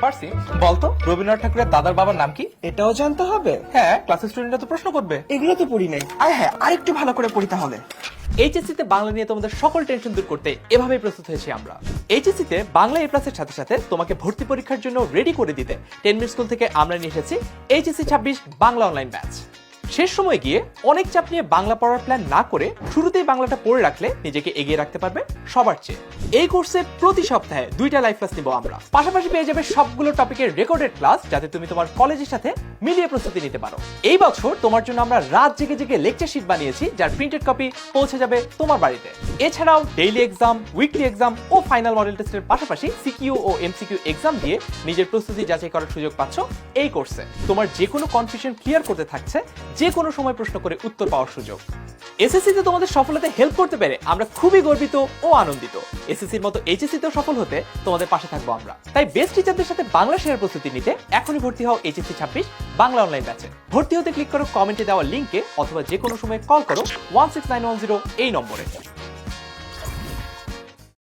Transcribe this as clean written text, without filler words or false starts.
পারছি। বলতো রবীন্দ্রনাথ ঠাকুরের দাদার বাবার নাম কি? এটাও জানতে হবে? হ্যাঁ, ক্লাসের স্টুডেন্টরা তো প্রশ্ন করবে। এগুলো তো পড়ি নাই। আর হ্যাঁ, আরেকটু ভালো করে পড়ি তাহলে। এইচএসসি তে বাংলা নিয়ে তোমাদের সকল টেনশন দূর করতে এভাবেই প্রস্তুত হয়েছি আমরা। এইচএসসি তে বাংলা এ প্লাসের সাথে সাথে তোমাকে ভর্তি পরীক্ষার জন্য রেডি করে দিতে 10 মিনিট স্কুল থেকে আমরা নিয়ে এসেছি এইচএসসি 26 বাংলা অনলাইন ব্যাচ। শেষ সময় গিয়ে অনেক চাপ নিয়ে বাংলা পড়ার প্ল্যান না করে শুরুতেই বাংলাটা পড়ে রাখলে নিজেকে এগিয়ে রাখতে পারবে সবার চেয়ে। এই কোর্সে প্রতি সপ্তাহে 2টা লাইভ ক্লাস নিব আমরা, পাশাপাশি পেয়ে যাবে সবগুলো টপিকের রেকর্ডেড ক্লাস, যাতে তুমি তোমার কলেজের সাথে মিলিয়ে প্রস্তুতি নিতে পারো। এই বছর তোমার জন্য আমরা রাত জেগে জেগে লেকচার শিট বানিয়েছি, যার প্রিন্টেড কপি পৌঁছে যাবে তোমার বাড়িতে। এছাড়াও ডেইলি এক্সাম, উইকলি এক্সাম ও ফাইনাল মডেল টেস্টের পাশাপাশি সিকিউ ও এমসিকিউ এক্সাম দিয়ে নিজের প্রস্তুতি যাচাই করার সুযোগ পাচ্ছ এই কোর্সে। তোমার যে কোনো কনফিউশন ক্লিয়ার করতে থাকছে যে কোনো সময় প্রশ্ন করে উত্তর পাওয়ার সুযোগ। এসএসসি তে তোমাদের সফলতায় হেল্প করতে পেরে আমরা খুবই গর্বিত ও আনন্দিত। এসএসসির মতো এইচএসসি তেও সফল হতে তোমাদের পাশে থাকবো আমরা। তাই বেস্ট টিচারদের সাথে বাংলা শেয়ার প্রস্তুতি নিতে এখনই ভর্তি হও এইচএসসি 26 বাংলা অনলাইন ব্যাচে। ভর্তি হতে ক্লিক করো কমেন্টে দেওয়া লিংকে, অথবা যে কোনো সময় কল করো 16910 এই নম্বরে।